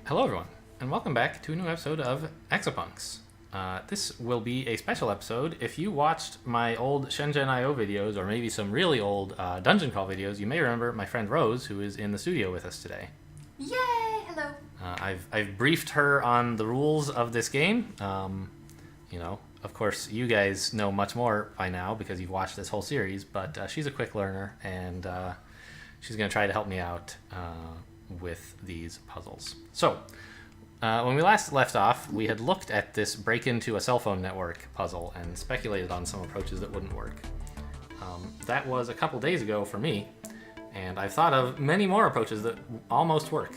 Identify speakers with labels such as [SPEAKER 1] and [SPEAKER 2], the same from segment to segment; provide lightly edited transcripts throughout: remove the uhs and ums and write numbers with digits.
[SPEAKER 1] Hello everyone, and welcome back to a new episode of EXAPUNKS. This will be a special episode. If you watched my old Shenzhen.io videos, or maybe some really old Dungeon Crawl videos, you may remember my friend Rose, who is in the studio with us today.
[SPEAKER 2] Yay! Hello.
[SPEAKER 1] I've briefed her on the rules of this game. Of course, you guys know much more by now because you've watched this whole series, but she's a quick learner, and she's going to try to help me out with these puzzles. So, when we last left off, we had looked at this break into a cell phone network puzzle and speculated on some approaches that wouldn't work. That was a couple days ago for me, and I've thought of many more approaches that almost work,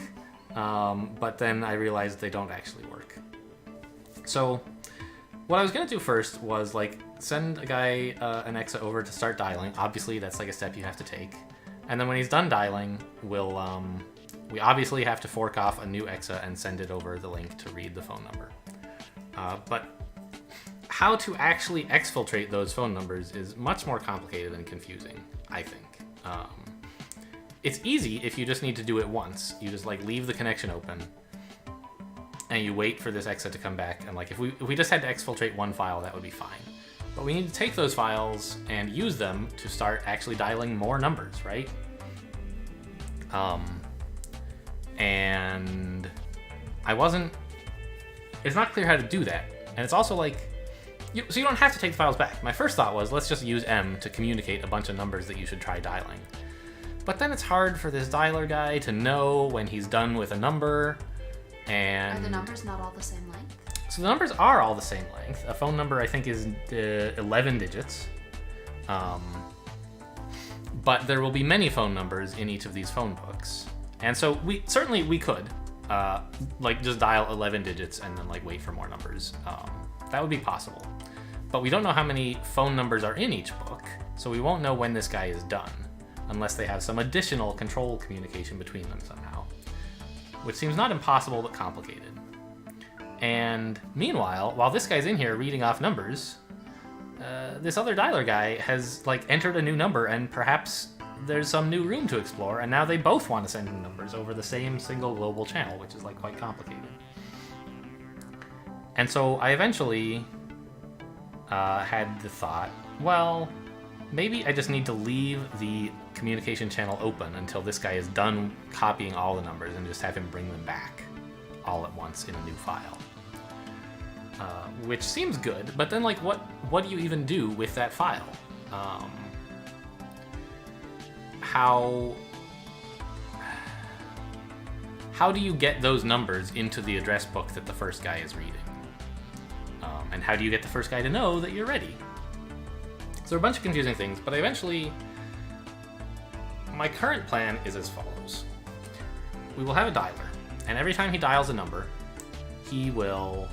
[SPEAKER 1] but then I realized they don't actually work. So, what I was going to do first was send a guy an EXA over to start dialing. Obviously, that's a step you have to take. And then when he's done dialing, we obviously have to fork off a new EXA and send it over the link to read the phone number. But how to actually exfiltrate those phone numbers is much more complicated and confusing, I think. It's easy if you just need to do it once. You just leave the connection open and you wait for this EXA to come back. And if we just had to exfiltrate one file, that would be fine. But we need to take those files and use them to start actually dialing more numbers, right? And it's not clear how to do that. And it's also so you don't have to take the files back. My first thought was, let's just use M to communicate a bunch of numbers that you should try dialing. But then it's hard for this dialer guy to know when he's done with a number, and...
[SPEAKER 2] Are the numbers not all the same length?
[SPEAKER 1] So the numbers are all the same length. A phone number, I think, is 11 digits. But there will be many phone numbers in each of these phone books. And so we could just dial 11 digits and then wait for more numbers. That would be possible. But we don't know how many phone numbers are in each book, so we won't know when this guy is done unless they have some additional control communication between them somehow, which seems not impossible but complicated. And meanwhile, while this guy's in here reading off numbers, this other dialer guy has entered a new number, and perhaps there's some new room to explore, and now they both want to send him numbers over the same single global channel, which is quite complicated. And so I eventually had the thought, well, maybe I just need to leave the communication channel open until this guy is done copying all the numbers and just have him bring them back all at once in a new file. Which seems good, but then what do you even do with that file? How do you get those numbers into the address book that the first guy is reading? And how do you get the first guy to know that you're ready? So there are a bunch of confusing things, but my current plan is as follows. We will have a dialer, and every time he dials a number, he will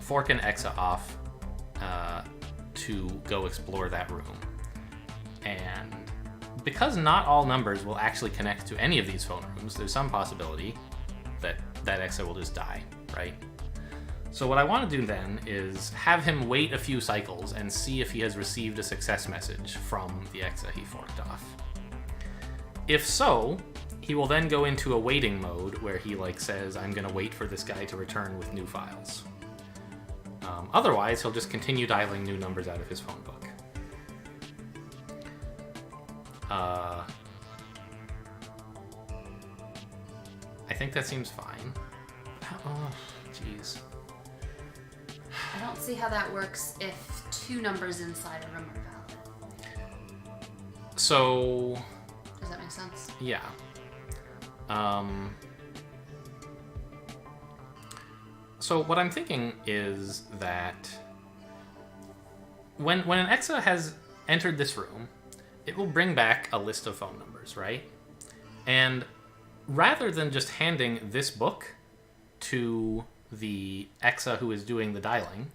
[SPEAKER 1] fork an EXA off to go explore that room. And because not all numbers will actually connect to any of these phone rooms, there's some possibility that EXA will just die, right? So what I want to do then is have him wait a few cycles and see if he has received a success message from the EXA he forked off. If so, he will then go into a waiting mode where he says, I'm going to wait for this guy to return with new files. Otherwise, he'll just continue dialing new numbers out of his phone book. I think that seems fine. Oh, jeez.
[SPEAKER 2] I don't see how that works if two numbers inside a room are valid.
[SPEAKER 1] So...
[SPEAKER 2] Does that make sense?
[SPEAKER 1] Yeah. So what I'm thinking is that when an EXA has entered this room, it will bring back a list of phone numbers, right? And rather than just handing this book to the EXA who is doing the dialing,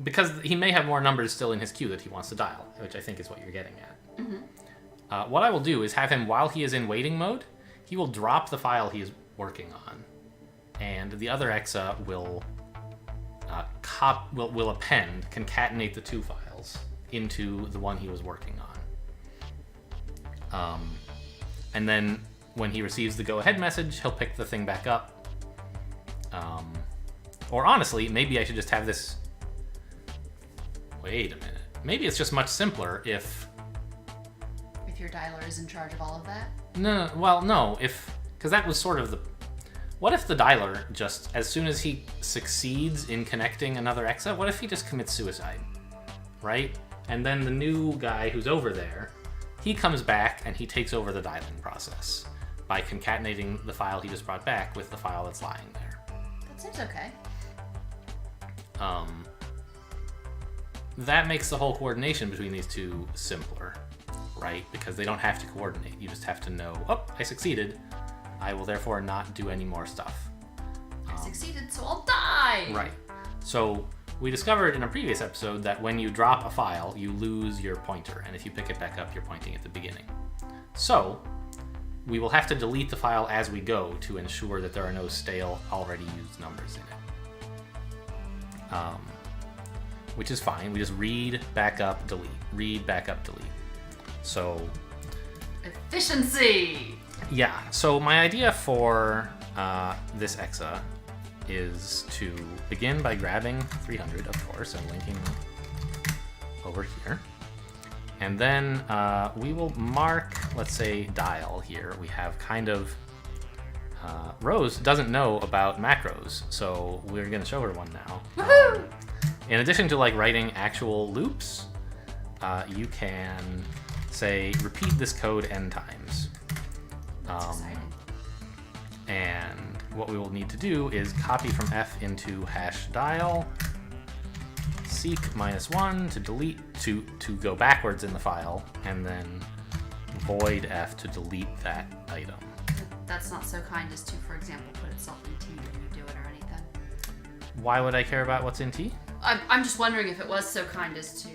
[SPEAKER 1] because he may have more numbers still in his queue that he wants to dial, which I think is what you're getting at. Mm-hmm. What I will do is have him, while he is in waiting mode, he will drop the file he is working on, and the other EXA will append, concatenate the two files, files into the one he was working on. And then when he receives the go-ahead message, he'll pick the thing back up. Or honestly, maybe I should just have this... Wait a minute. Maybe it's just much simpler if...
[SPEAKER 2] If your dialer is in charge of all of that?
[SPEAKER 1] No, well, no, because that was sort of the... What if the dialer just, as soon as he succeeds in connecting another EXA, what if he just commits suicide, right? And then the new guy who's over there, he comes back and he takes over the dialing process by concatenating the file he just brought back with the file that's lying there.
[SPEAKER 2] That seems okay.
[SPEAKER 1] That makes the whole coordination between these two simpler, right? Because they don't have to coordinate. You just have to know, oh, I succeeded. I will therefore not do any more stuff.
[SPEAKER 2] I succeeded, so I'll die!
[SPEAKER 1] Right. So we discovered in a previous episode that when you drop a file, you lose your pointer. And if you pick it back up, you're pointing at the beginning. So we will have to delete the file as we go to ensure that there are no stale, already used numbers in it. Which is fine. We just read, back up, delete. Read, back up, delete. So...
[SPEAKER 2] Efficiency!
[SPEAKER 1] Yeah, so my idea for this EXA is to begin by grabbing 300, of course, and linking over here. And then we will mark, let's say, dial here. We have kind of... Rose doesn't know about macros, so we're going to show her one now.
[SPEAKER 2] Woohoo!
[SPEAKER 1] In addition to like writing actual loops, you can say repeat this code n times.
[SPEAKER 2] That's exciting.
[SPEAKER 1] And what we will need to do is copy from f into hash dial, seek -1 to delete, to go backwards in the file, and then void f to delete that item.
[SPEAKER 2] That's not so kind as to, for example, put itself in T when you do it or anything.
[SPEAKER 1] Why would I care about what's in T?
[SPEAKER 2] I'm just wondering if it was so kind as to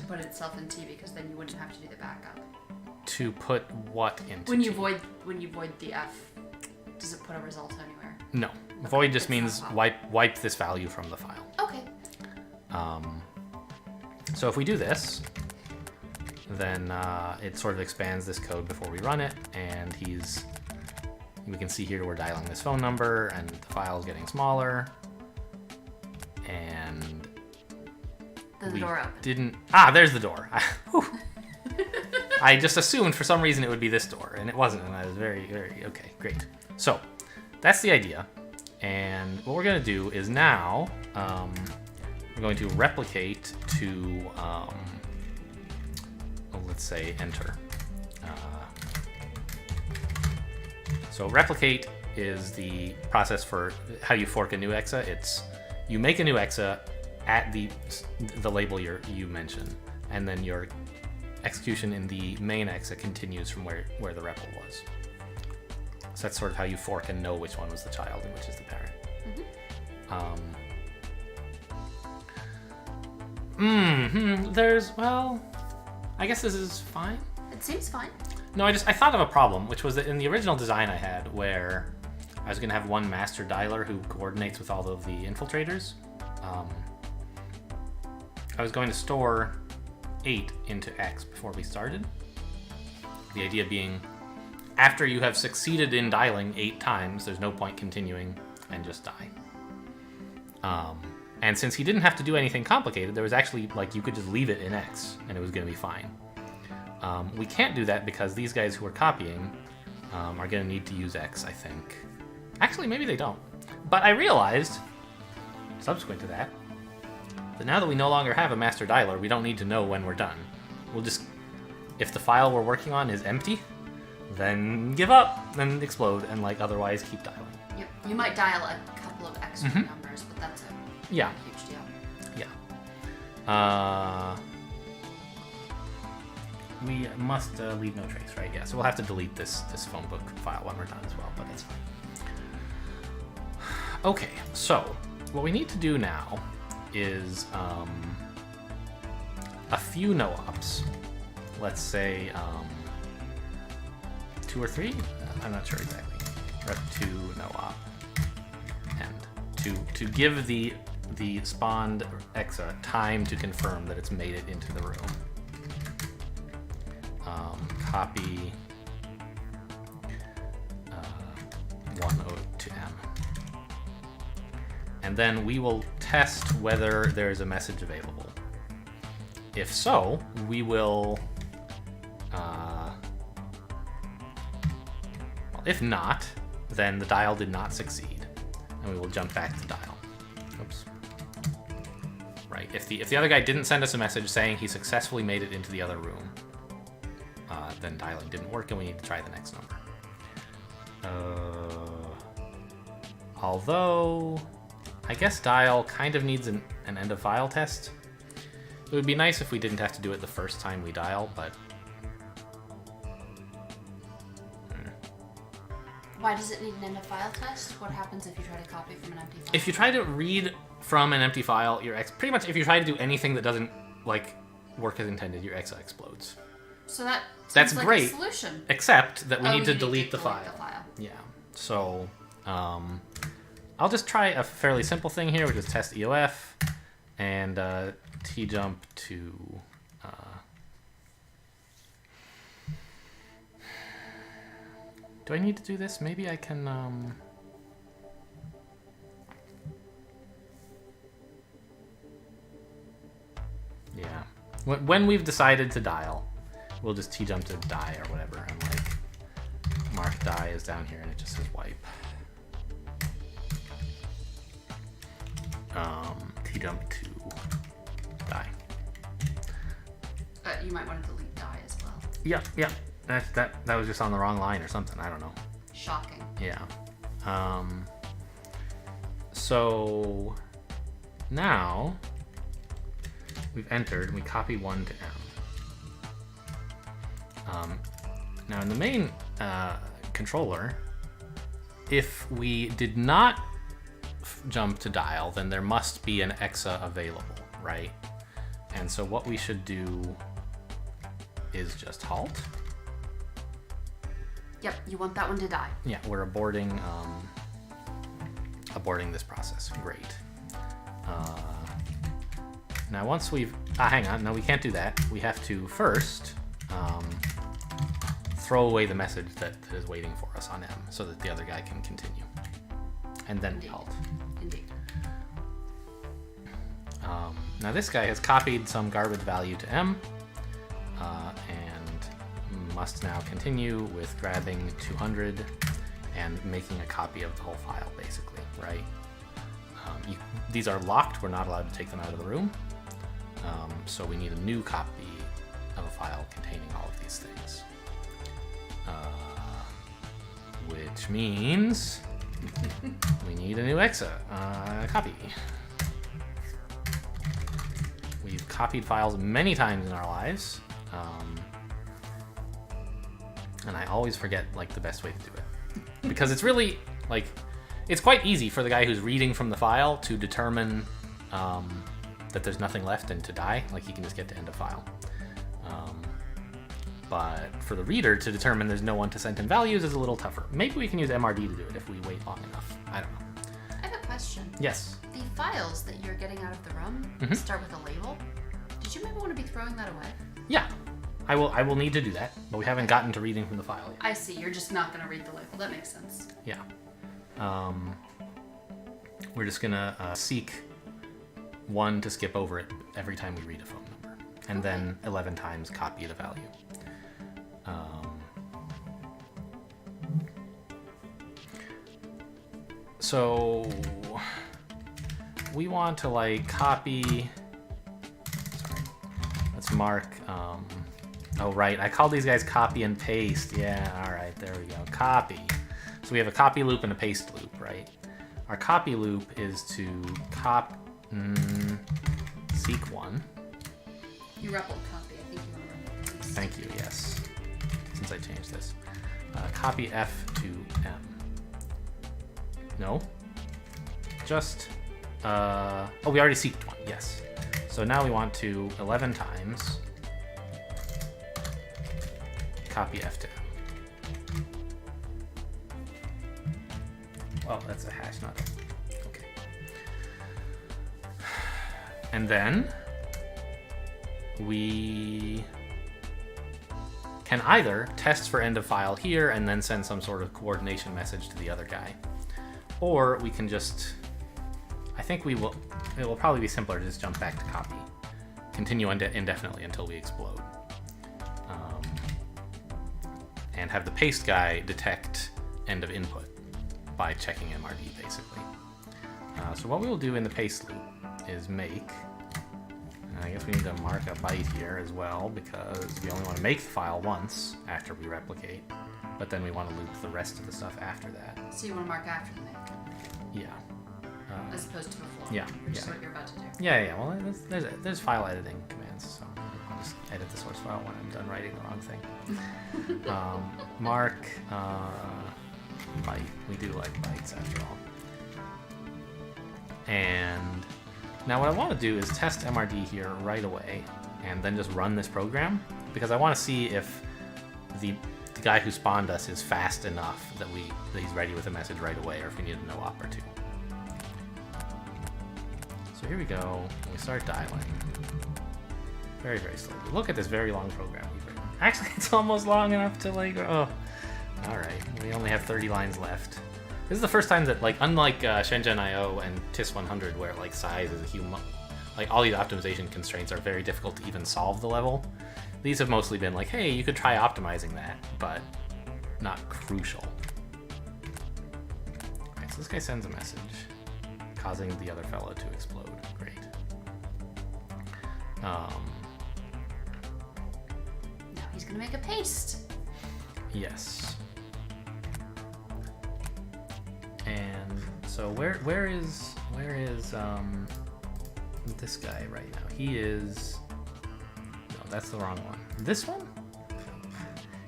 [SPEAKER 2] put itself in T, because then you wouldn't have to do the backup.
[SPEAKER 1] To put what into
[SPEAKER 2] When
[SPEAKER 1] T?
[SPEAKER 2] you void the F, does it put a result anywhere?
[SPEAKER 1] No.
[SPEAKER 2] Okay,
[SPEAKER 1] Void just
[SPEAKER 2] it's
[SPEAKER 1] means
[SPEAKER 2] not
[SPEAKER 1] wipe this value from the file.
[SPEAKER 2] Okay.
[SPEAKER 1] So if we do this, then it sort of expands this code before we run it, and we can see here we're dialing this phone number, and the file is getting smaller, and
[SPEAKER 2] Then the door opened.
[SPEAKER 1] There's the door. I just assumed for some reason it would be this door, and it wasn't, and I was very, very, okay, great. So that's the idea, and what we're going to do is now we're going to replicate to, let's say, enter. So replicate is the process for how you fork a new EXA. It's you make a new EXA at the label you mentioned, and then your execution in the main EXA continues from where the REPL was. So that's sort of how you fork and know which one was the child and which is the parent. Well, I guess this is fine.
[SPEAKER 2] It seems fine.
[SPEAKER 1] No, I thought of a problem, which was that in the original design I had, where I was going to have one master dialer who coordinates with all of the infiltrators. I was going to store 8 into X before we started. The idea being, after you have succeeded in dialing 8 times, there's no point continuing and just die. And since he didn't have to do anything complicated, there was actually, like, you could just leave it in X and it was going to be fine. We can't do that because these guys who are copying are going to need to use X, I think. Actually, maybe they don't. But I realized, subsequent to that now that we no longer have a master dialer, we don't need to know when we're done. We'll just, if the file we're working on is empty, then give up, then explode, and like otherwise keep dialing.
[SPEAKER 2] Yep. You might dial a couple of extra numbers, but that's a huge deal.
[SPEAKER 1] Yeah. We must leave no trace, right? Yeah, so we'll have to delete this phone book file when we're done as well, but it's fine. Okay, so what we need to do now is a few no-ops. Let's say 2 or 3? I'm not sure exactly. Rep 2 no-op. And to give the the spawned EXA time to confirm that it's made it into the room. Copy 1 to M. And then we will test whether there is a message available. If so, we will... well, if not, then the dial did not succeed, and we will jump back to dial. Oops. Right, if the other guy didn't send us a message saying he successfully made it into the other room, then dialing didn't work and we need to try the next number. Although, I guess dial kind of needs an end of file test. It would be nice if we didn't have to do it the first time we dial, but...
[SPEAKER 2] Why does it need an end of file test? What happens if you try to copy from an empty file?
[SPEAKER 1] If you try to read from an empty file, pretty much if you try to do anything that doesn't like work as intended, your EXA explodes.
[SPEAKER 2] So that's like
[SPEAKER 1] great.
[SPEAKER 2] A solution.
[SPEAKER 1] Except that we need to delete the file. Yeah. So I'll just try a fairly simple thing here, which is test EOF and T-jump to do I need to do this? Maybe I can yeah. When we've decided to dial, we'll just T-jump to die or whatever, and like mark die is down here and it just says wipe. T-jump to die.
[SPEAKER 2] You might want to delete die as well.
[SPEAKER 1] Yeah. That was just on the wrong line or something. I don't know.
[SPEAKER 2] Shocking.
[SPEAKER 1] Yeah. So now we've entered and we copy 1 to M. Now in the main controller, if we did not jump to dial, then there must be an EXA available, right? And so what we should do is just halt.
[SPEAKER 2] Yep, you want that one to die.
[SPEAKER 1] Yeah, we're aborting this process. Great. Now once we've... hang on. No, we can't do that. We have to first throw away the message that is waiting for us on M so that the other guy can continue. And then we halt.
[SPEAKER 2] Indeed.
[SPEAKER 1] Now this guy has copied some garbage value to M and must now continue with grabbing 200 and making a copy of the whole file, basically, right? These are locked. We're not allowed to take them out of the room. So we need a new copy of a file containing all of these things. Which means we need a new EXA copy. We've copied files many times in our lives, and I always forget like the best way to do it, because it's really like it's quite easy for the guy who's reading from the file to determine that there's nothing left and to die. Like he can just get to end of file. But for the reader to determine there's no one to send him values is a little tougher. Maybe we can use MRD to do it if we wait long enough. I don't know.
[SPEAKER 2] I have a question.
[SPEAKER 1] Yes.
[SPEAKER 2] The files that you're getting out of the room start with a label. Did you maybe want to be throwing that away?
[SPEAKER 1] Yeah. I will need to do that, but we haven't gotten to reading from the file yet.
[SPEAKER 2] I see. You're just not going to read the label. That makes sense.
[SPEAKER 1] Yeah. We're just going to seek 1 to skip over it every time we read a phone number. And then 11 times copy the value. So we want to like copy, sorry, let's mark, oh right, I call these guys copy and paste. Yeah, all right, there we go, copy. So we have a copy loop and a paste loop, right? Our copy loop is to seek 1.
[SPEAKER 2] You rebel copy, I think you want to rebel paste.
[SPEAKER 1] Thank you, yes, since I changed this. Copy F to M. No, just, oh, we already seeked 1, yes. So now we want to 11 times copy F to M. Oh, that's a hash, not a, okay. And then we can either test for end of file here and then send some sort of coordination message to the other guy. Or we can just, I think it will probably be simpler to just jump back to copy. Continue indefinitely until we explode. And have the paste guy detect end of input by checking MRD, basically. So what we will do in the paste loop is make, and I guess we need to mark a byte here as well, because we only want to make the file once after we replicate, but then we want to loop the rest of the stuff after that.
[SPEAKER 2] So you want to mark after the make?
[SPEAKER 1] Yeah.
[SPEAKER 2] As opposed to before?
[SPEAKER 1] Yeah.
[SPEAKER 2] Which is what you're about to do.
[SPEAKER 1] Yeah. Well, there's file editing commands, so I'll just edit the source file when I'm done writing the wrong thing. Mark byte. We do like bytes after all. And now what I want to do is test MRD here right away, and then just run this program, because I want to see if the guy who spawned us is fast enough that he's ready with a message right away, or if we need a no op or two. So here we go. We start dialing. Very, very slowly. Look at this very long program we've written. Actually, it's almost long enough to like, oh. Alright, we only have 30 lines left. This is the first time that, like, unlike Shenzhen IO and TIS 100, where like size is a huge, like all these optimization constraints are very difficult to even solve the level. These have mostly been like, hey, you could try optimizing that, but not crucial. Alright, so this guy sends a message, causing the other fellow to explode. Great.
[SPEAKER 2] Now he's gonna make a paste.
[SPEAKER 1] Yes. And so where is this guy right now? He is, no, that's the wrong one. This one?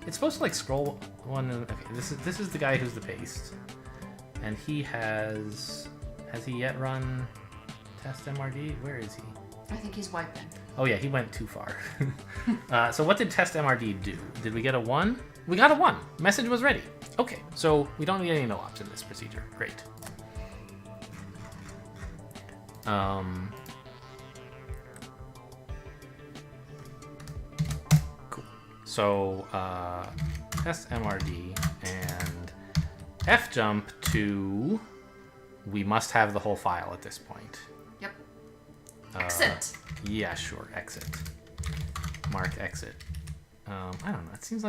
[SPEAKER 1] It's supposed to like scroll one. Okay, this is the guy who's the paste, and he has he yet run test MRD? Where is he?
[SPEAKER 2] I think he's wiping.
[SPEAKER 1] Oh yeah, he went too far. So what did test MRD do? Did we get a 1? We got a 1. Message was ready. Okay, so we don't need any no-ops in this procedure. Great. Cool. So test MRD and F-jump to, we must have the whole file at this point.
[SPEAKER 2] Yep. Exit.
[SPEAKER 1] Yeah, sure. Exit. Mark exit. I don't know. It seems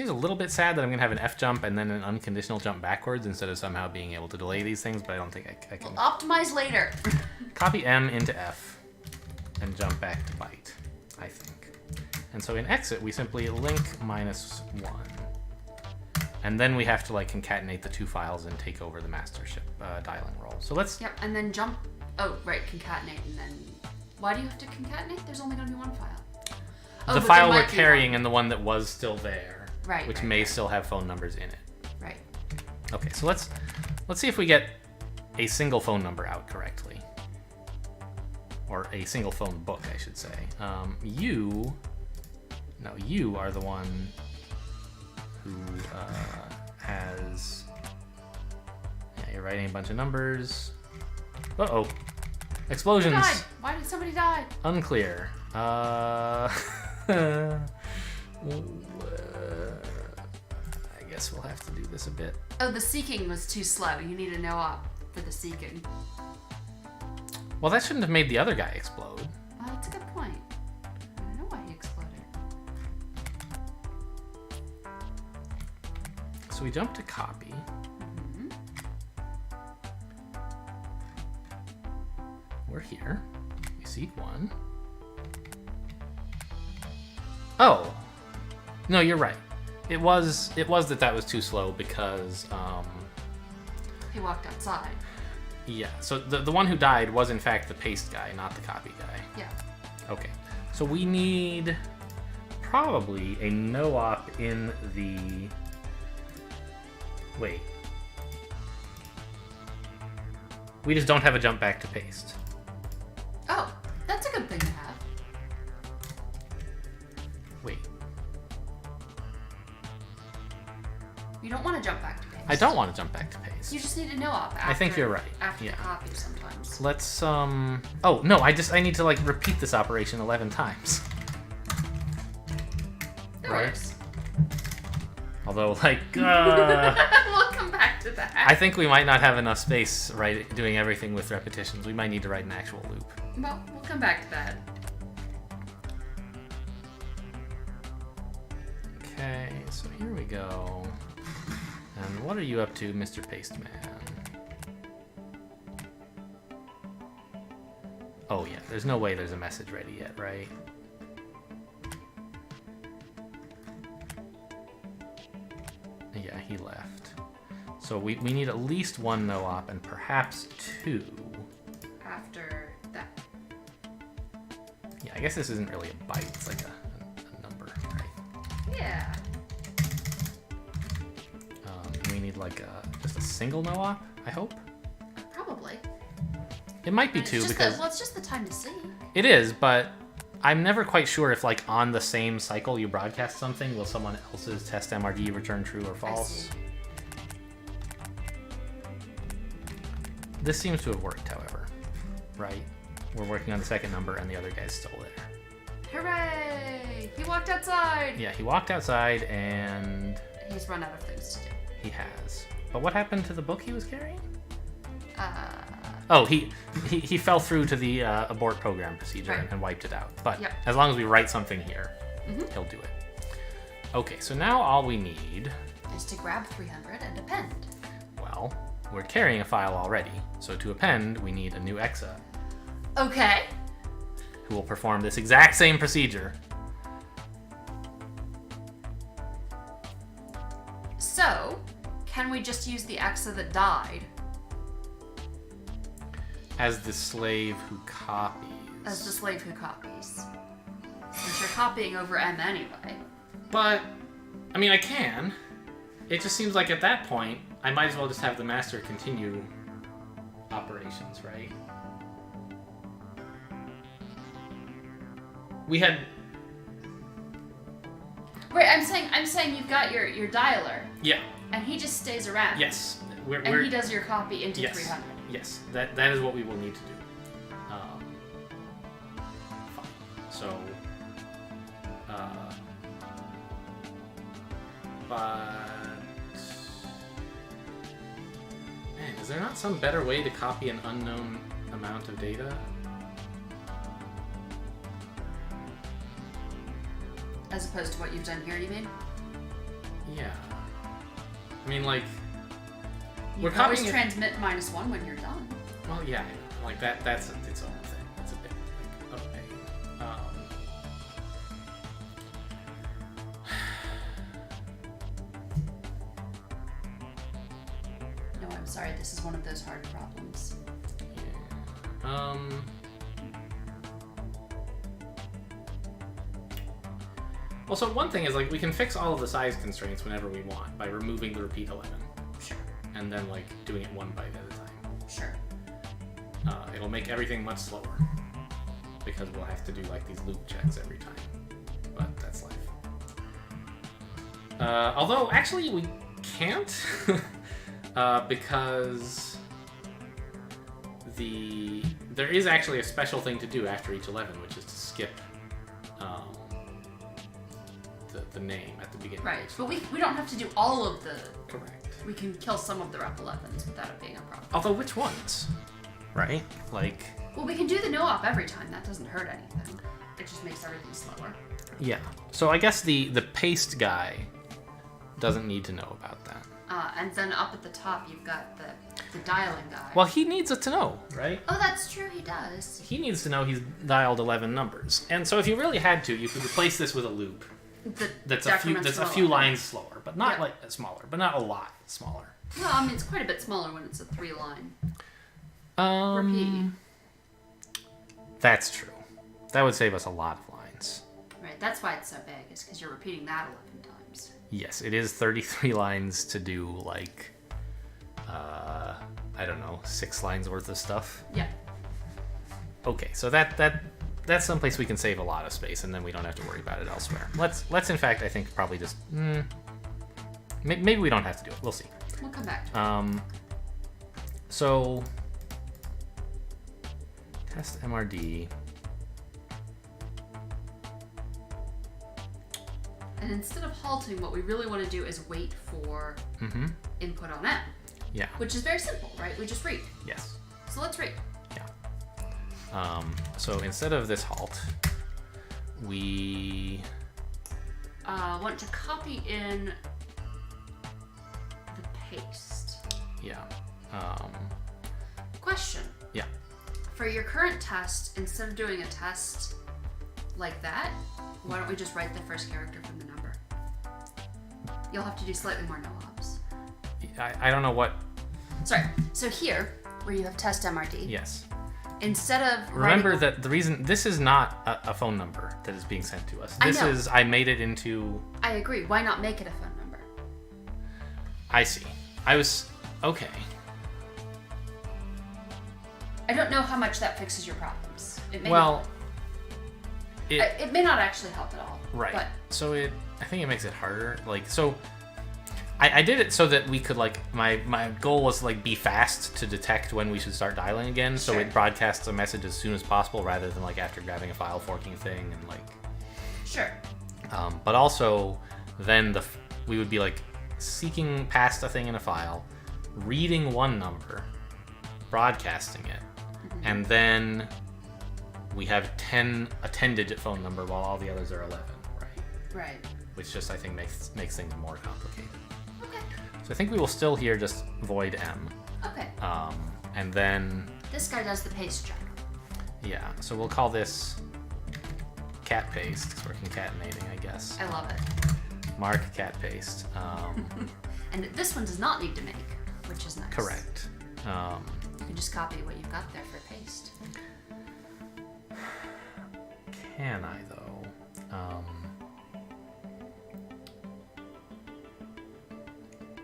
[SPEAKER 1] a little bit sad that I'm going to have an F jump and then an unconditional jump backwards instead of somehow being able to delay these things, but I don't think I can.
[SPEAKER 2] We'll optimize later.
[SPEAKER 1] Copy M into F and jump back to byte, I think. And so in exit, we simply link -1. And then we have to like concatenate the two files and take over the mastership dialing role. So let's...
[SPEAKER 2] Yep, and then jump... Oh, right, concatenate, and then... Why do you have to concatenate? There's only going to be one file. Oh,
[SPEAKER 1] the file we're carrying and the one that was still there.
[SPEAKER 2] Right,
[SPEAKER 1] which may still have phone numbers in it.
[SPEAKER 2] Right.
[SPEAKER 1] Okay, so let's see if we get a single phone number out correctly. Or a single phone book, I should say. You are the one who has... Yeah, you're writing a bunch of numbers. Uh-oh. Explosions!
[SPEAKER 2] Who died? Why did somebody die?
[SPEAKER 1] Unclear. I guess we'll have to do this a bit.
[SPEAKER 2] Oh, the seeking was too slow. You need a no-op for the seeking.
[SPEAKER 1] Well, that shouldn't have made the other guy explode.
[SPEAKER 2] Oh, that's a good point. I don't know why he exploded.
[SPEAKER 1] So we jump to copy.
[SPEAKER 2] Mm-hmm.
[SPEAKER 1] We're here. We seek 1. Oh! No, you're right. It was that was too slow because
[SPEAKER 2] He walked outside.
[SPEAKER 1] yeah. So the one who died was in fact the paste guy, not the copy guy.
[SPEAKER 2] Yeah.
[SPEAKER 1] Okay. So we need probably a no-op in the... Wait. We just don't have a jump back to paste.
[SPEAKER 2] Oh, that's a good thing to have.
[SPEAKER 1] Wait.
[SPEAKER 2] You don't want to jump back to paste.
[SPEAKER 1] I don't want to jump back to paste.
[SPEAKER 2] You just need a no-op after.
[SPEAKER 1] I think you're right.
[SPEAKER 2] After
[SPEAKER 1] Yeah.
[SPEAKER 2] the copy sometimes.
[SPEAKER 1] Let's Oh no, I need to like repeat this operation 11 times.
[SPEAKER 2] It
[SPEAKER 1] Right.
[SPEAKER 2] works.
[SPEAKER 1] Although like
[SPEAKER 2] We'll come back to that.
[SPEAKER 1] I think we might not have enough space doing everything with repetitions. We might need to write an actual loop.
[SPEAKER 2] Well, we'll come back to that.
[SPEAKER 1] Okay, so here we go. And what are you up to, Mr. Pasteman? Oh yeah, there's no way there's a message ready yet, right? Yeah, he left. So we need at least one no-op and perhaps two.
[SPEAKER 2] After that.
[SPEAKER 1] Yeah, I guess this isn't really a byte, it's like a number, right?
[SPEAKER 2] Yeah.
[SPEAKER 1] We need like just a single no-op, I hope?
[SPEAKER 2] Probably.
[SPEAKER 1] It might be
[SPEAKER 2] And it's
[SPEAKER 1] two
[SPEAKER 2] just
[SPEAKER 1] because...
[SPEAKER 2] well, it's just the time to sync.
[SPEAKER 1] It is, but I'm never quite sure if, like, on the same cycle you broadcast something, will someone else's test MRD return true or false? This seems to have worked, however, right? We're working on the second number and the other guy's still there.
[SPEAKER 2] Hooray! He walked outside!
[SPEAKER 1] Yeah, he walked outside and
[SPEAKER 2] He's run out of things to do.
[SPEAKER 1] he has. But what happened to the book he was carrying?
[SPEAKER 2] Uh,
[SPEAKER 1] Oh, he fell through to the abort program procedure
[SPEAKER 2] Right.
[SPEAKER 1] and wiped it out. But
[SPEAKER 2] Yep.
[SPEAKER 1] as long as we write something here,
[SPEAKER 2] Mhm.
[SPEAKER 1] he'll do it. Okay, so now all we need,
[SPEAKER 2] is to grab 300 and append.
[SPEAKER 1] well, we're carrying a file already. So to append, we need a new EXA
[SPEAKER 2] Okay.
[SPEAKER 1] who will perform this exact same procedure.
[SPEAKER 2] So, can we just use the EXA that died
[SPEAKER 1] As the slave who copies.
[SPEAKER 2] as the slave who copies? Since you're copying over M anyway.
[SPEAKER 1] But, I mean, I can. It just seems like at that point, I might as well just have the master continue operations, right? We had...
[SPEAKER 2] Wait, I'm saying you've got your dialer,
[SPEAKER 1] Yeah,
[SPEAKER 2] and he just stays around.
[SPEAKER 1] yes.
[SPEAKER 2] And he does your copy into
[SPEAKER 1] yes,
[SPEAKER 2] 300.
[SPEAKER 1] yes. That is what we will need to do. Fine. So, but man, is there not some better way to copy an unknown amount of data?
[SPEAKER 2] As opposed to what you've done here, you mean?
[SPEAKER 1] Yeah. I mean, like,
[SPEAKER 2] You
[SPEAKER 1] we're
[SPEAKER 2] can always
[SPEAKER 1] copying it.
[SPEAKER 2] transmit -1 when you're done.
[SPEAKER 1] Well, yeah, like that's its own thing. It's a bit like of a pain.
[SPEAKER 2] No, I'm sorry, this is one of those hard problems.
[SPEAKER 1] Yeah. Well, so one thing is, like, we can fix all of the size constraints whenever we want by removing the repeat 11.
[SPEAKER 2] Sure.
[SPEAKER 1] And then, like, doing it one byte at a time.
[SPEAKER 2] Sure.
[SPEAKER 1] It'll make everything much slower. Because we'll have to do, like, these loop checks every time. But that's life. Although, actually, we can't. Because there is actually a special thing to do after each 11, which is to skip the name at the beginning.
[SPEAKER 2] Right, but we don't have to do all of the...
[SPEAKER 1] Correct.
[SPEAKER 2] We can kill some of the rep 11s without it being a problem.
[SPEAKER 1] Although, which ones? Right? Like...
[SPEAKER 2] Well, we can do the no-op every time. That doesn't hurt anything. It just makes everything slower.
[SPEAKER 1] Yeah. So I guess the paste guy doesn't need to know about that.
[SPEAKER 2] And then up at the top, you've got the dialing guy.
[SPEAKER 1] Well, he needs it to know, right?
[SPEAKER 2] Oh, that's true, he does.
[SPEAKER 1] He needs to know he's dialed 11 numbers. And so if you really had to, you could replace this with a loop that's a few lines slower, but not like smaller, but not a lot smaller.
[SPEAKER 2] Well, I mean, it's quite a bit smaller when it's a 3-line.
[SPEAKER 1] Repeat. That's true. That would save us a lot of lines.
[SPEAKER 2] Right, that's why it's so big, is because you're repeating that 11 times.
[SPEAKER 1] Yes, it is 33 lines to do, like, I don't know, 6 lines worth of stuff.
[SPEAKER 2] Yeah.
[SPEAKER 1] Okay, so that's someplace we can save a lot of space, and then we don't have to worry about it elsewhere. Let's in fact, I think, probably just... maybe we don't have to do it. We'll see.
[SPEAKER 2] We'll come back to it.
[SPEAKER 1] So test MRD.
[SPEAKER 2] And instead of halting, what we really want to do is wait for input on M.
[SPEAKER 1] Yeah.
[SPEAKER 2] Which is very simple, right? We just read.
[SPEAKER 1] Yes.
[SPEAKER 2] So let's read.
[SPEAKER 1] Yeah. So instead of this halt, we
[SPEAKER 2] want to copy in the paste.
[SPEAKER 1] Yeah.
[SPEAKER 2] Question.
[SPEAKER 1] Yeah.
[SPEAKER 2] For your current test, instead of doing a test like that, why don't we just write the first character from the number? You'll have to do slightly more no-ops.
[SPEAKER 1] I don't know what.
[SPEAKER 2] Sorry. So here, where you have test MRD.
[SPEAKER 1] Yes.
[SPEAKER 2] Instead of
[SPEAKER 1] remember that the reason this is not a phone number that is being sent to us. This is I made it into.
[SPEAKER 2] I agree. Why not make it a phone number?
[SPEAKER 1] I see. I was okay.
[SPEAKER 2] I don't know how much that fixes your problems. It may it may not actually help at all.
[SPEAKER 1] Right.
[SPEAKER 2] But
[SPEAKER 1] so I think it makes it harder. Like so. I did it so that we could like my goal was like be fast to detect when we should start dialing again, so it broadcasts a message as soon as possible rather than like after grabbing a file forking thing and like.
[SPEAKER 2] Sure.
[SPEAKER 1] But also, then we would be like seeking past a thing in a file, reading one number, broadcasting it, and then we have a 10-digit phone number while all the others are 11, right?
[SPEAKER 2] Right.
[SPEAKER 1] Which just I think makes things more complicated.
[SPEAKER 2] Okay.
[SPEAKER 1] So I think we will still here just void M.
[SPEAKER 2] Okay.
[SPEAKER 1] And then.
[SPEAKER 2] This guy does the paste job.
[SPEAKER 1] Yeah. So we'll call this cat paste because we're concatenating, I guess.
[SPEAKER 2] I love it.
[SPEAKER 1] Mark cat paste.
[SPEAKER 2] And this one does not need to make, which is nice.
[SPEAKER 1] Correct.
[SPEAKER 2] You can just copy what you've got there for paste.
[SPEAKER 1] Can I though?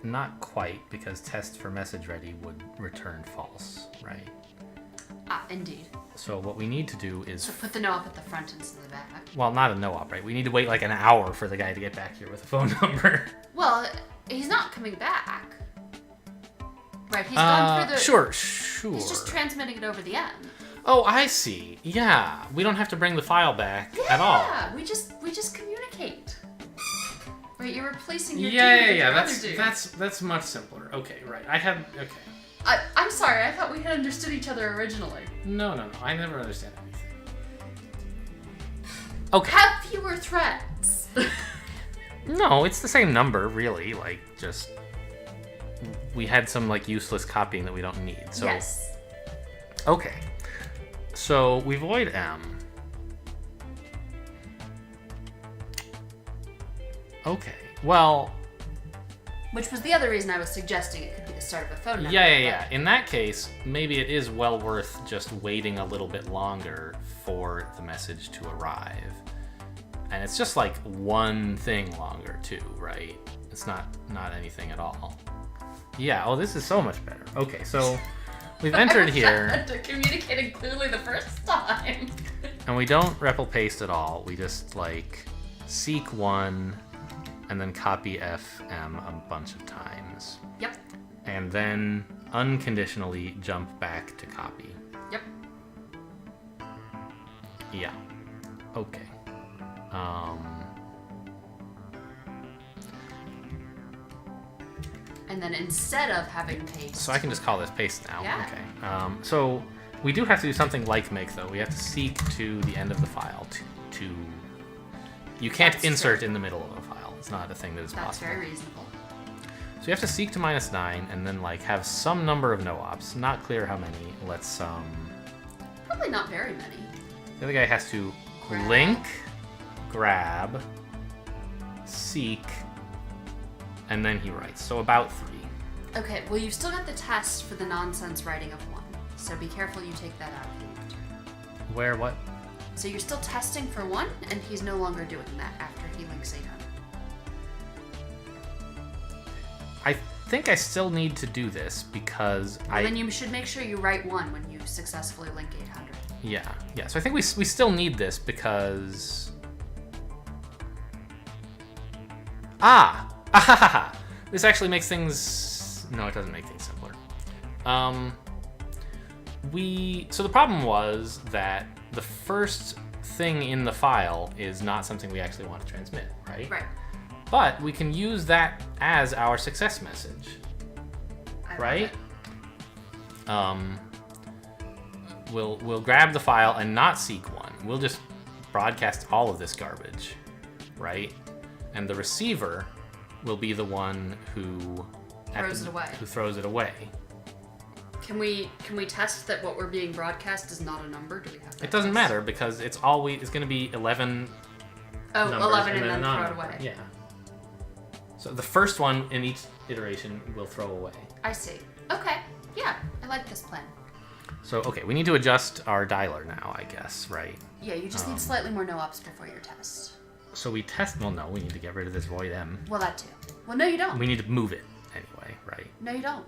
[SPEAKER 1] Not quite, because test for message ready would return false, right?
[SPEAKER 2] Ah, indeed.
[SPEAKER 1] So what we need to do is...
[SPEAKER 2] So put the no-op at the front instead of the back.
[SPEAKER 1] Well, not a no-op, right? We need to wait like an hour for the guy to get back here with a phone number.
[SPEAKER 2] Well, he's not coming back. Right, he's gone through the...
[SPEAKER 1] Sure.
[SPEAKER 2] He's just transmitting it over the end.
[SPEAKER 1] Oh, I see. Yeah, we don't have to bring the file back at all.
[SPEAKER 2] Yeah, we just communicate. Right, you're replacing your
[SPEAKER 1] Yeah.
[SPEAKER 2] dude.
[SPEAKER 1] That's much simpler. Okay, right. Okay.
[SPEAKER 2] I'm sorry. I thought we had understood each other originally.
[SPEAKER 1] No. I never understand anything. Okay.
[SPEAKER 2] Have fewer threads.
[SPEAKER 1] No, it's the same number, really. Like, just we had some like useless copying that we don't need. So
[SPEAKER 2] yes.
[SPEAKER 1] Okay. So we void M. Okay. Well.
[SPEAKER 2] Which was the other reason I was suggesting it could be the start of a phone number.
[SPEAKER 1] Yeah. In that case, maybe it is well worth just waiting a little bit longer for the message to arrive. And it's just like one thing longer too, right? It's not anything at all. Yeah, oh, this is so much better. Okay, so we've entered here.
[SPEAKER 2] Communicated clearly the first time.
[SPEAKER 1] And we don't REPL paste at all. We just like seek one and then copy FM a bunch of times.
[SPEAKER 2] Yep.
[SPEAKER 1] And then unconditionally jump back to copy.
[SPEAKER 2] Yep.
[SPEAKER 1] Yeah. Okay.
[SPEAKER 2] And then instead of having paste.
[SPEAKER 1] So I can just call this paste now.
[SPEAKER 2] Yeah.
[SPEAKER 1] Okay. So we do have to do something like make though. We have to seek to the end of the file to you can't
[SPEAKER 2] That's
[SPEAKER 1] insert
[SPEAKER 2] true.
[SPEAKER 1] in the middle of a file. It's not a thing that is
[SPEAKER 2] That's
[SPEAKER 1] possible.
[SPEAKER 2] very reasonable.
[SPEAKER 1] So you have to seek to -9 and then like have some number of no-ops. Not clear how many. Let's
[SPEAKER 2] Probably not very many.
[SPEAKER 1] the other guy has to
[SPEAKER 2] Grab.
[SPEAKER 1] link, grab, seek, and then he writes. So about 3.
[SPEAKER 2] Okay, well you've still got the test for the nonsense writing of 1. So be careful you take that out if you want to.
[SPEAKER 1] Where what?
[SPEAKER 2] So you're still testing for 1, and he's no longer doing that after he links 800.
[SPEAKER 1] I think I still need to do this because
[SPEAKER 2] Then you should make sure you write 1 when you successfully link 800.
[SPEAKER 1] Yeah. So I think we still need this because... This actually makes things No, it doesn't make things simpler. So the problem was that the first thing in the file is not something we actually want to transmit, right?
[SPEAKER 2] Right.
[SPEAKER 1] But we can use that as our success message, right? We'll grab the file and not seek one. We'll just broadcast all of this garbage, right? And the receiver will be the one who throws it away.
[SPEAKER 2] Can we test that what we're being broadcast is not a number? Do we have that?
[SPEAKER 1] It doesn't matter because it's going to be 11.
[SPEAKER 2] Oh,
[SPEAKER 1] numbers
[SPEAKER 2] 11 and
[SPEAKER 1] then
[SPEAKER 2] then
[SPEAKER 1] a
[SPEAKER 2] throw it
[SPEAKER 1] non-number.
[SPEAKER 2] away.
[SPEAKER 1] Yeah. So the first one in each iteration will throw away.
[SPEAKER 2] I see. Okay. Yeah, I like this plan.
[SPEAKER 1] So, okay, we need to adjust our dialer now, I guess, right?
[SPEAKER 2] Yeah, you just need slightly more no-ops before your test.
[SPEAKER 1] So we test... Well, no, we need to get rid of this void M.
[SPEAKER 2] Well, that too. Well, no, you don't.
[SPEAKER 1] We need to move it anyway, right?
[SPEAKER 2] No, you don't.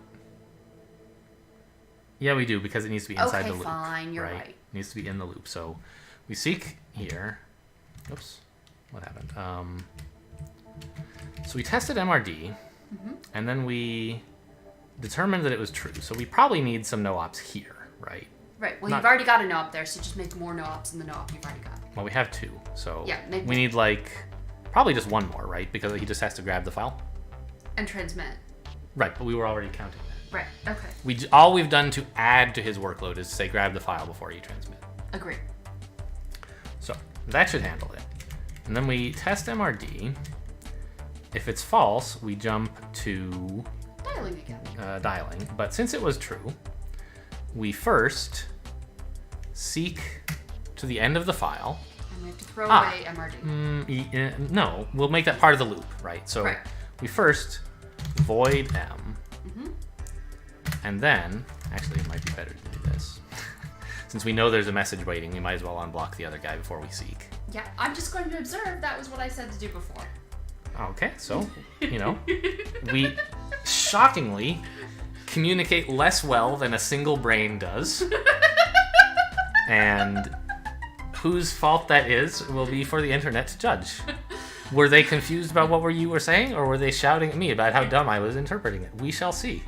[SPEAKER 1] Yeah, we do, because it needs to be inside the loop.
[SPEAKER 2] Okay, fine, you're right.
[SPEAKER 1] It needs to be in the loop. So we seek here. Oops, what happened? So we tested MRD, and then we determined that it was true. So we probably need some no-ops here, right?
[SPEAKER 2] Right. Well, you've already got a no-op there, so just make more no-ops in the no-op you've already got.
[SPEAKER 1] Well, we have 2, so
[SPEAKER 2] yeah,
[SPEAKER 1] we need probably just 1 more, right? Because he just has to grab the file.
[SPEAKER 2] And transmit.
[SPEAKER 1] Right, but we were already counting that.
[SPEAKER 2] Right. Okay.
[SPEAKER 1] All we've done to add to his workload is to say grab the file before you transmit.
[SPEAKER 2] Agree.
[SPEAKER 1] So that should handle it. And then we test MRD. If it's false, we jump to
[SPEAKER 2] dialing again.
[SPEAKER 1] Dialing. But since it was true, we first seek to the end of the file.
[SPEAKER 2] And we have to throw away MRD.
[SPEAKER 1] No, we'll make that part of the loop, right? So we first void M. And then, actually, it might be better to do this. Since we know there's a message waiting, we might as well unblock the other guy before we seek.
[SPEAKER 2] Yeah, I'm just going to observe. That was what I said to do before.
[SPEAKER 1] Okay, so, we shockingly communicate less well than a single brain does. And whose fault that is will be for the internet to judge. Were they confused about what you were saying, or were they shouting at me about how dumb I was interpreting it? We shall see.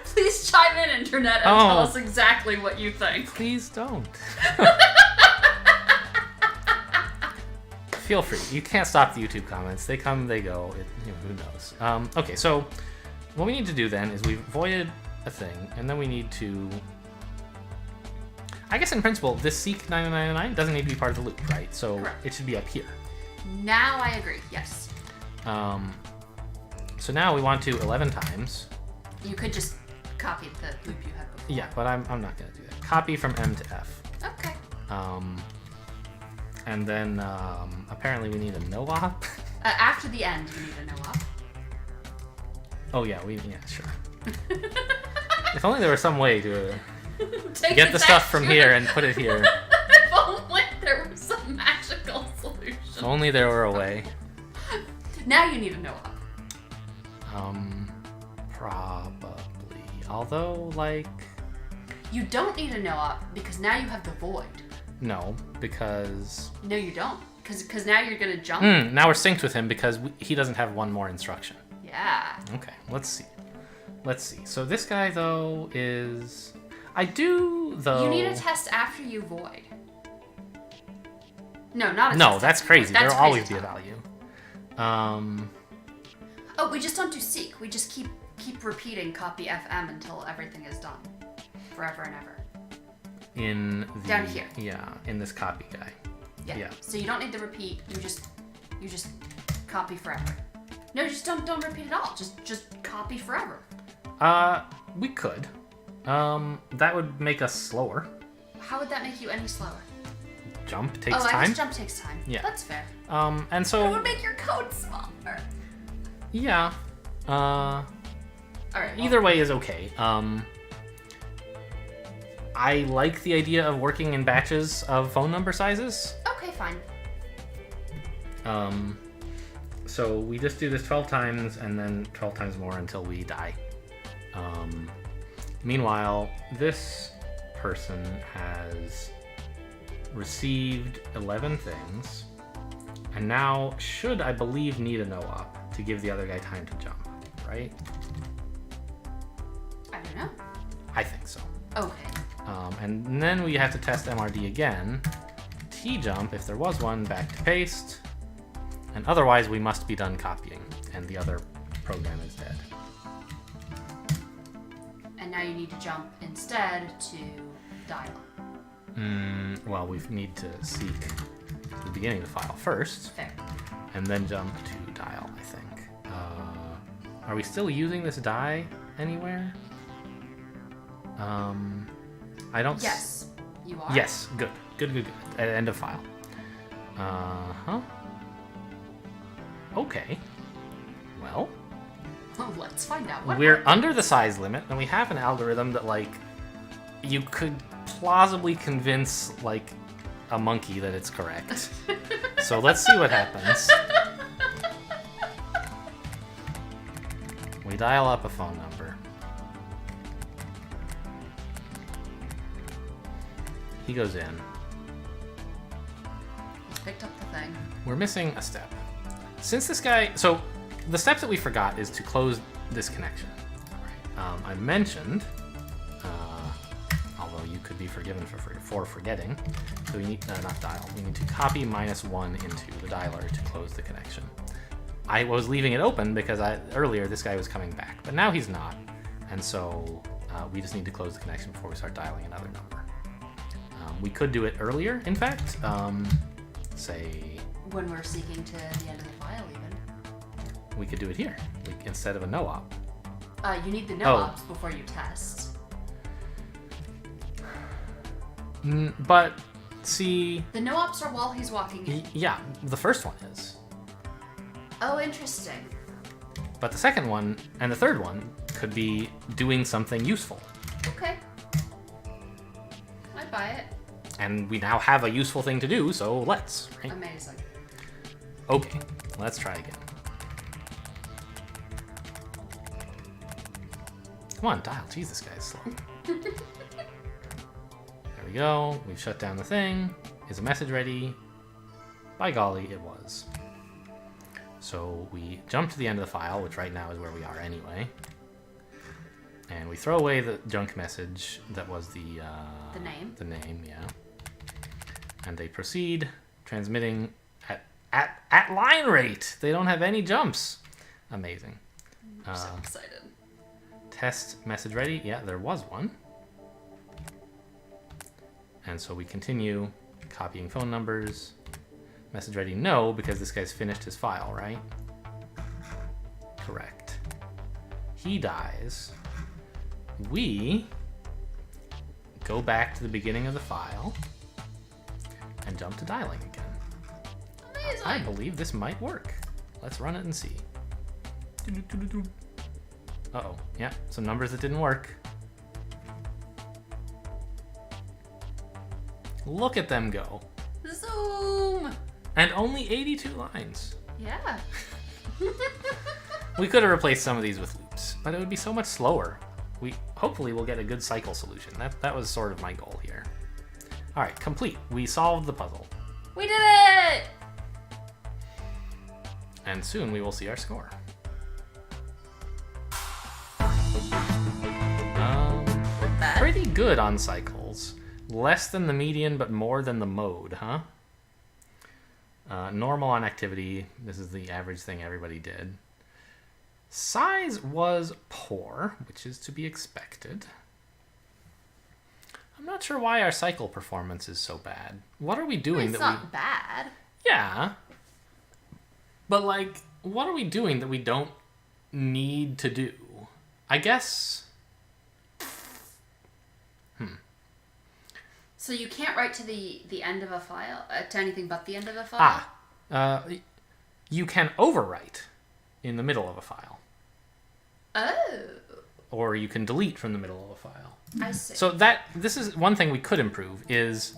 [SPEAKER 2] Please chime in, internet, and tell us exactly what you think.
[SPEAKER 1] Please don't. Feel free. You can't stop the YouTube comments. They come, they go. Who knows? Okay, so what we need to do then is we've voided a thing, and then we need to... I guess in principle, this seek 9999 doesn't need to be part of the loop, right? So it should be up here.
[SPEAKER 2] Now I agree, yes.
[SPEAKER 1] So now we want to 11 times.
[SPEAKER 2] You could just copy the loop you had before.
[SPEAKER 1] Yeah, but I'm not going to do that. Copy from M to F.
[SPEAKER 2] Okay.
[SPEAKER 1] And then apparently we need a no-op.
[SPEAKER 2] After the end, you need a no-op.
[SPEAKER 1] Oh yeah, sure. If only there was some way to get the stuff from here and put it here.
[SPEAKER 2] If only there was some magical solution.
[SPEAKER 1] If only there were a way.
[SPEAKER 2] Now you need a no-op.
[SPEAKER 1] Probably. Although,
[SPEAKER 2] you don't need a no-op because now you have the void.
[SPEAKER 1] No, because...
[SPEAKER 2] No, you don't. Because now you're going to jump.
[SPEAKER 1] Now we're synced with him because he doesn't have one more instruction.
[SPEAKER 2] Yeah.
[SPEAKER 1] Okay, let's see. So this guy, though, is... I do, though...
[SPEAKER 2] You need a test after you void. No, not a test.
[SPEAKER 1] No, that's crazy. There'll always be a value.
[SPEAKER 2] Oh, we just don't do seek. We just keep repeating copy FM until everything is done. Forever and ever. Down here.
[SPEAKER 1] Yeah, in this copy guy.
[SPEAKER 2] Yeah. So you don't need the repeat. You just copy forever. No, just don't repeat at all. Just copy forever.
[SPEAKER 1] We could. That would make us slower.
[SPEAKER 2] How would that make you any slower?
[SPEAKER 1] Jump takes time.
[SPEAKER 2] I guess jump takes time. Yeah. That's fair.
[SPEAKER 1] And so...
[SPEAKER 2] It would make your code smaller.
[SPEAKER 1] Yeah.
[SPEAKER 2] Alright.
[SPEAKER 1] Either way is okay. I like the idea of working in batches of phone number sizes.
[SPEAKER 2] Okay, fine.
[SPEAKER 1] So we just do this 12 times and then 12 times more until we die. Meanwhile, this person has received 11 things and now should, I believe, need a no-op to give the other guy time to jump, right?
[SPEAKER 2] I don't know.
[SPEAKER 1] I think so.
[SPEAKER 2] Okay.
[SPEAKER 1] And then we have to test MRD again. T-jump, if there was one, back to paste. And otherwise, we must be done copying, and the other program is dead.
[SPEAKER 2] And now you need to jump instead to dial.
[SPEAKER 1] Well, we need to seek the beginning of the file first,
[SPEAKER 2] Fair.
[SPEAKER 1] and then jump to dial, I think. Are we still using this die anywhere? I don't...
[SPEAKER 2] Yes, you are.
[SPEAKER 1] Yes, good. Good. At end of file. Uh-huh. Okay. Well,
[SPEAKER 2] Well, let's find out. What
[SPEAKER 1] we're
[SPEAKER 2] happened.
[SPEAKER 1] under the size limit, and we have an algorithm that, like, you could plausibly convince, like, a monkey that it's correct. So let's see what happens. We dial up a phone number. He goes in.
[SPEAKER 2] He's picked up the thing.
[SPEAKER 1] We're missing a step. Since this guy... So, the step that we forgot is to close this connection. I mentioned, although you could be forgiven for forgetting, so we need, not dial, we need to copy -1 into the dialer to close the connection. I was leaving it open because earlier this guy was coming back, but now he's not, and so we just need to close the connection before we start dialing another number. We could do it earlier, in fact, say...
[SPEAKER 2] When we're seeking to the end of the file, even.
[SPEAKER 1] We could do it here, instead of a no-op.
[SPEAKER 2] You need the no-ops before you test.
[SPEAKER 1] But, see...
[SPEAKER 2] The no-ops are while he's walking in.
[SPEAKER 1] Yeah, the first one is.
[SPEAKER 2] Oh, interesting.
[SPEAKER 1] But the second one and the third one could be doing something useful.
[SPEAKER 2] Okay. I'd buy it.
[SPEAKER 1] And we now have a useful thing to do, so let's, right?
[SPEAKER 2] Amazing.
[SPEAKER 1] Okay, let's try again. Come on, dial. Jeez, this guy's slow. There we go. We've shut down the thing. Is a message ready? By golly, it was. So we jump to the end of the file, which right now is where we are anyway. And we throw away the junk message that was the
[SPEAKER 2] name.
[SPEAKER 1] The name, yeah. And they proceed transmitting at line rate. They don't have any jumps. Amazing.
[SPEAKER 2] I'm so excited.
[SPEAKER 1] Test message ready. Yeah, there was one. And so we continue copying phone numbers. Message ready, no, because this guy's finished his file, right? Correct. He dies. We go back to the beginning of the file and jump to dialing again.
[SPEAKER 2] Amazing.
[SPEAKER 1] I believe this might work. Let's run it and see. Uh-oh. Yeah, some numbers that didn't work. Look at them go.
[SPEAKER 2] Zoom.
[SPEAKER 1] And only 82 lines.
[SPEAKER 2] Yeah.
[SPEAKER 1] We could have replaced some of these with loops, but it would be so much slower. Hopefully we'll get a good cycle solution. That was sort of my goal here. All right, complete. We solved the puzzle.
[SPEAKER 2] We did it!
[SPEAKER 1] And soon we will see our score. Pretty good on cycles. Less than the median, but more than the mode, huh? Normal on activity. This is the average thing everybody did. Size was poor, which is to be expected. I'm not sure why our cycle performance is so bad. What are we doing
[SPEAKER 2] It's
[SPEAKER 1] that
[SPEAKER 2] not bad.
[SPEAKER 1] Yeah. But, like, what are we doing that we don't need to do? I guess...
[SPEAKER 2] So you can't write to the end of a file, to anything but the end of a file?
[SPEAKER 1] You can overwrite in the middle of a file.
[SPEAKER 2] Oh.
[SPEAKER 1] Or you can delete from the middle of a file.
[SPEAKER 2] I see.
[SPEAKER 1] So this is one thing we could improve is...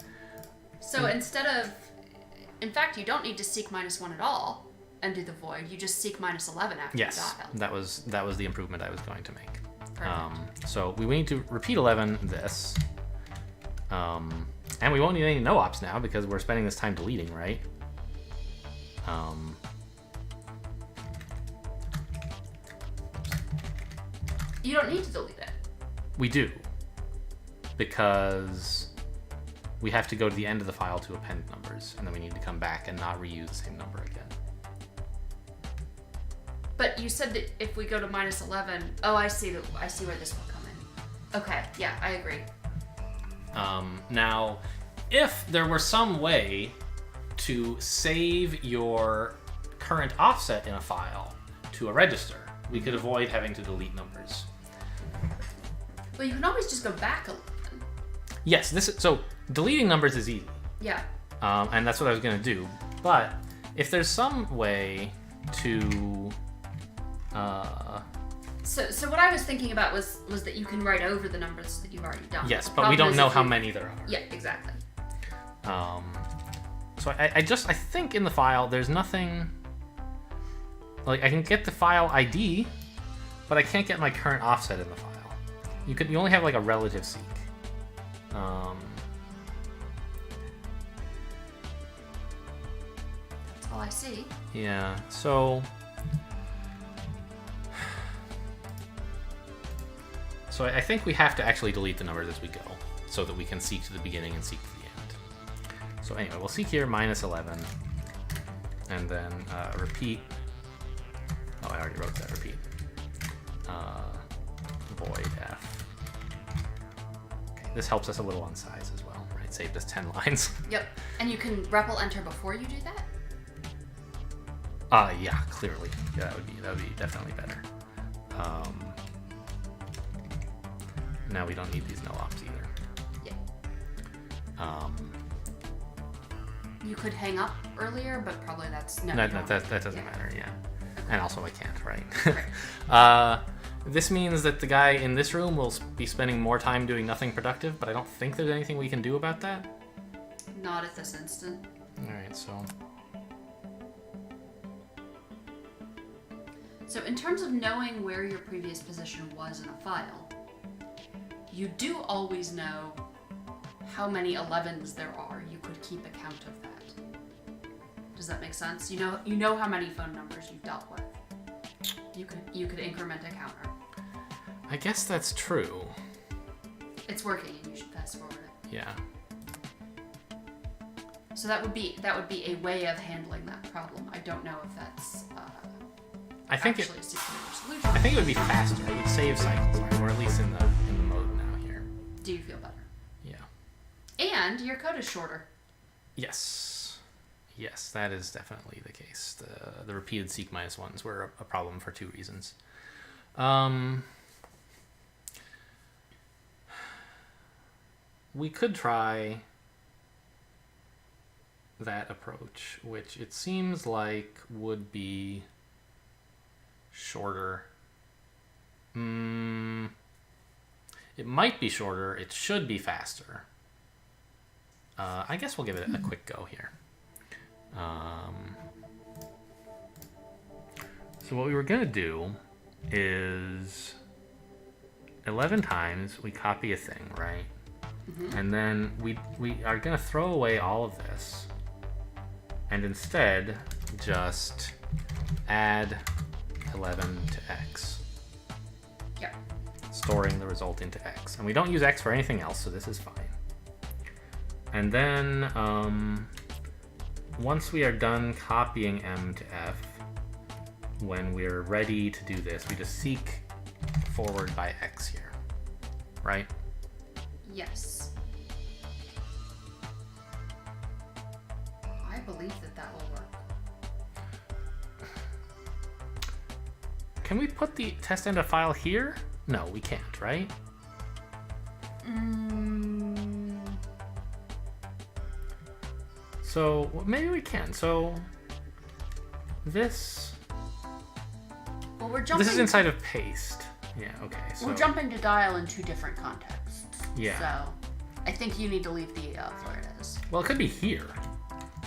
[SPEAKER 2] So instead of... In fact, you don't need to seek -1 at all and do the void. You just seek -11 after
[SPEAKER 1] Yes,
[SPEAKER 2] you dial.
[SPEAKER 1] that was the improvement I was going to make.
[SPEAKER 2] Perfect.
[SPEAKER 1] So we need to repeat 11 this. And we won't need any no-ops now because we're spending this time deleting, right?
[SPEAKER 2] You don't need to delete it.
[SPEAKER 1] We do. Because we have to go to the end of the file to append numbers, and then we need to come back and not reuse the same number again.
[SPEAKER 2] But you said that if we go to -11... Oh, I see where this will come in. Okay, yeah, I agree.
[SPEAKER 1] Now, if there were some way to save your current offset in a file to a register, we could avoid having to delete numbers.
[SPEAKER 2] Well, you can always just go back 11.
[SPEAKER 1] Yes, so deleting numbers is easy.
[SPEAKER 2] Yeah.
[SPEAKER 1] And that's what I was going to do. But if there's some way to...
[SPEAKER 2] So what I was thinking about was that you can write over the numbers that you've already done.
[SPEAKER 1] Yes, but we don't know how many there are.
[SPEAKER 2] Yeah, exactly.
[SPEAKER 1] So I think in the file there's nothing... Like, I can get the file ID, but I can't get my current offset in the file. You only have like a relative seek.
[SPEAKER 2] That's all I see.
[SPEAKER 1] Yeah, so I think we have to actually delete the numbers as we go, so that we can seek to the beginning and seek to the end. So anyway, we'll seek here -11, and then repeat. Oh, I already wrote that. Repeat. Void f. Okay, this helps us a little on size as well, right? Saved us 10 lines.
[SPEAKER 2] Yep, and you can REPL enter before you do that?
[SPEAKER 1] Yeah, clearly. Yeah, that would be definitely better. Now we don't need these no ops either.
[SPEAKER 2] Yeah. You could hang up earlier, but probably that's no.
[SPEAKER 1] That doesn't matter. Yeah, and also I can't. Right.
[SPEAKER 2] Right.
[SPEAKER 1] This means that the guy in this room will be spending more time doing nothing productive, but I don't think there's anything we can do about that.
[SPEAKER 2] Not at this instant.
[SPEAKER 1] All right, so.
[SPEAKER 2] So in terms of knowing where your previous position was in a file, you do always know how many 11s there are. You could keep account of that. Does that make sense? You know how many phone numbers you've dealt with. You could increment a counter.
[SPEAKER 1] I guess that's true.
[SPEAKER 2] It's working, and you should fast forward it.
[SPEAKER 1] Yeah.
[SPEAKER 2] So that would be a way of handling that problem. I don't know if that's actually a superior solution.
[SPEAKER 1] I think it would be faster. It would save cycle time, or at least in the mode now here.
[SPEAKER 2] Do you feel better?
[SPEAKER 1] Yeah.
[SPEAKER 2] And your code is shorter.
[SPEAKER 1] Yes. Yes, that is definitely the case. The repeated seek -1s were a problem for 2 reasons. We could try that approach, which it seems like would be shorter. It might be shorter. It should be faster. I guess we'll give it a quick go here. So what we were going to do is 11 times we copy a thing, right? Mm-hmm. And then we are going to throw away all of this and instead just add 11 to x.
[SPEAKER 2] Yep.
[SPEAKER 1] Storing the result into x. And we don't use x for anything else, so this is fine. And then once we are done copying m to f, when we're ready to do this, we just seek forward by x here, right?
[SPEAKER 2] Yes. I believe that will work.
[SPEAKER 1] Can we put the test into file here? No, we can't, right? So well, maybe we can. So this.
[SPEAKER 2] Well, we're jumping.
[SPEAKER 1] This is inside of paste. Yeah. Okay. So
[SPEAKER 2] we're jumping to dial in 2 different contexts.
[SPEAKER 1] Yeah.
[SPEAKER 2] So I think you need to leave the where it is.
[SPEAKER 1] Well, it could be here,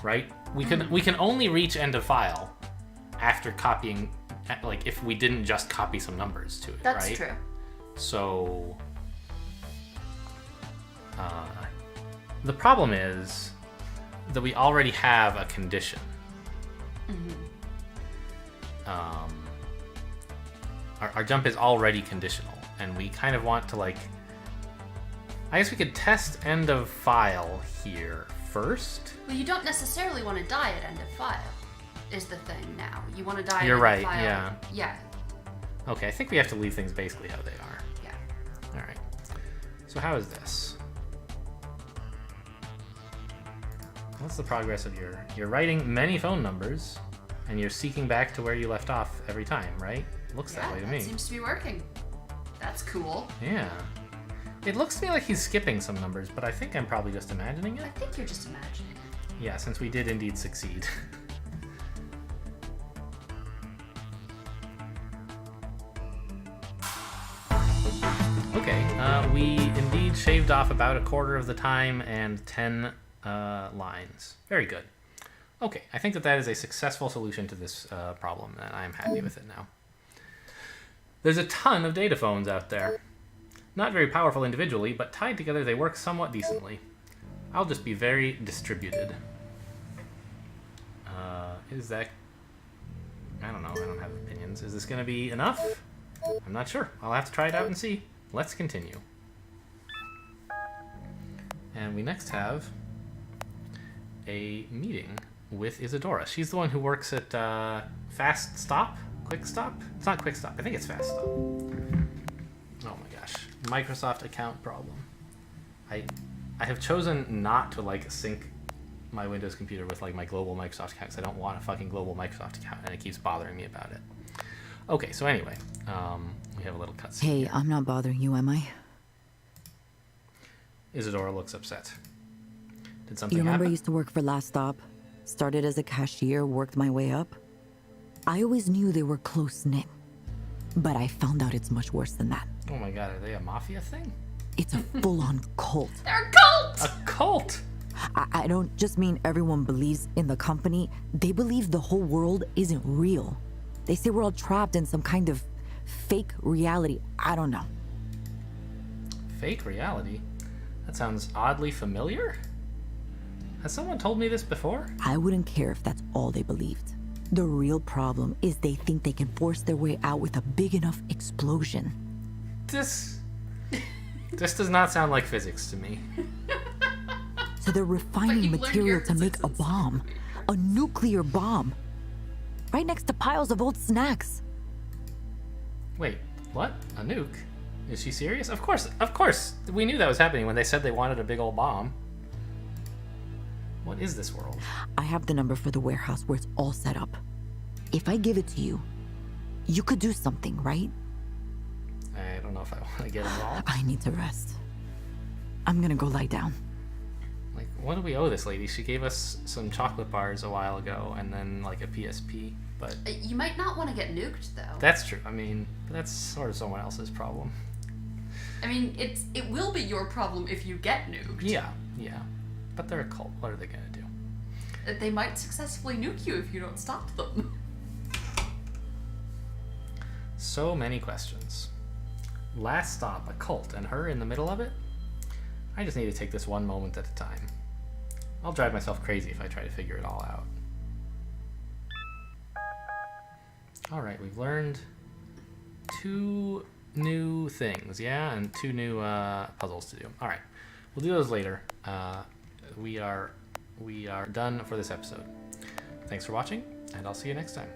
[SPEAKER 1] right? We can only reach end of file after copying, like if we didn't just copy some numbers to it,
[SPEAKER 2] That's
[SPEAKER 1] right?
[SPEAKER 2] true.
[SPEAKER 1] So the problem is that we already have a condition. Our jump is already conditional. and we kind of want to like... I guess we could test end of file here first.
[SPEAKER 2] Well, you don't necessarily want to die at end of file, is the thing now. You want to die
[SPEAKER 1] You're
[SPEAKER 2] at
[SPEAKER 1] right,
[SPEAKER 2] end of file.
[SPEAKER 1] yeah.
[SPEAKER 2] Yeah.
[SPEAKER 1] Okay, I think we have to leave things basically how they are.
[SPEAKER 2] Yeah.
[SPEAKER 1] All right. So how is this? What's the progress of you're writing many phone numbers, and you're seeking back to where you left off every time, right? Looks that way to me.
[SPEAKER 2] Seems to be working. That's cool.
[SPEAKER 1] Yeah. It looks to me like he's skipping some numbers, but I think I'm probably just imagining
[SPEAKER 2] I
[SPEAKER 1] it.
[SPEAKER 2] think you're just imagining it.
[SPEAKER 1] Yeah, since we did indeed succeed. Okay, we indeed shaved off about a quarter of the time and 10 lines. Very good. Okay, I think that is a successful solution to this problem, and I'm happy with it now. There's a ton of data phones out there. Not very powerful individually, but tied together they work somewhat decently. I'll just be very distributed. Is that... I don't know, I don't have opinions. Is this going to be enough? I'm not sure. I'll have to try it out and see. Let's continue. And we next have a meeting with Isadora. She's the one who works at Fast Stop? Quick Stop? It's not Quick Stop. I think it's Fast Stop. Oh my gosh. Microsoft account problem. I have chosen not to like sync my Windows computer with like my global Microsoft account because I don't want a fucking global Microsoft account and it keeps bothering me about it. Okay, so anyway, we have a little cutscene.
[SPEAKER 3] Hey,
[SPEAKER 1] here.
[SPEAKER 3] I'm not bothering you, am I?
[SPEAKER 1] Isadora looks upset. Did something
[SPEAKER 3] You remember I
[SPEAKER 1] happen?
[SPEAKER 3] used to work for Last Stop? Started as a cashier, worked my way up. I always knew they were close-knit. But I found out it's much worse than that.
[SPEAKER 1] Oh my god, are they a mafia thing?
[SPEAKER 3] It's a full-on cult.
[SPEAKER 2] They're a cult!
[SPEAKER 1] A cult?
[SPEAKER 3] I don't just mean everyone believes in the company. They believe the whole world isn't real. They say we're all trapped in some kind of fake reality. I don't know.
[SPEAKER 1] Fake reality? That sounds oddly familiar? Has someone told me this before?
[SPEAKER 3] I wouldn't care if that's all they believed. The real problem is they think they can force their way out with a big enough explosion.
[SPEAKER 1] This does not sound like physics to me.
[SPEAKER 3] So they're refining
[SPEAKER 2] you've learned
[SPEAKER 3] material
[SPEAKER 2] your
[SPEAKER 3] to make a
[SPEAKER 2] physics.
[SPEAKER 3] bomb. A nuclear bomb. Right next to piles of old snacks.
[SPEAKER 1] Wait, what? A nuke? Is she serious? Of course. We knew that was happening when they said they wanted a big old bomb. What is this world?
[SPEAKER 3] I have the number for the warehouse where it's all set up. If I give it to you, you could do something, right?
[SPEAKER 1] I don't know if I want to get involved.
[SPEAKER 3] I need to rest. I'm gonna go lie down.
[SPEAKER 1] Like, what do we owe this lady? She gave us some chocolate bars a while ago and then, like, a PSP, but...
[SPEAKER 2] You might not want to get nuked, though.
[SPEAKER 1] That's true. I mean, that's sort of someone else's problem.
[SPEAKER 2] I mean, it will be your problem if you get nuked.
[SPEAKER 1] Yeah. But they're a cult. What are they gonna do?
[SPEAKER 2] They might successfully nuke you if you don't stop them.
[SPEAKER 1] So many questions. Last stop, a cult, and her in the middle of it? I just need to take this one moment at a time. I'll drive myself crazy if I try to figure it all out. Alright, we've learned 2 new things, yeah? And 2 new puzzles to do. Alright, we'll do those later. We are done for this episode. Thanks for watching, and I'll see you next time.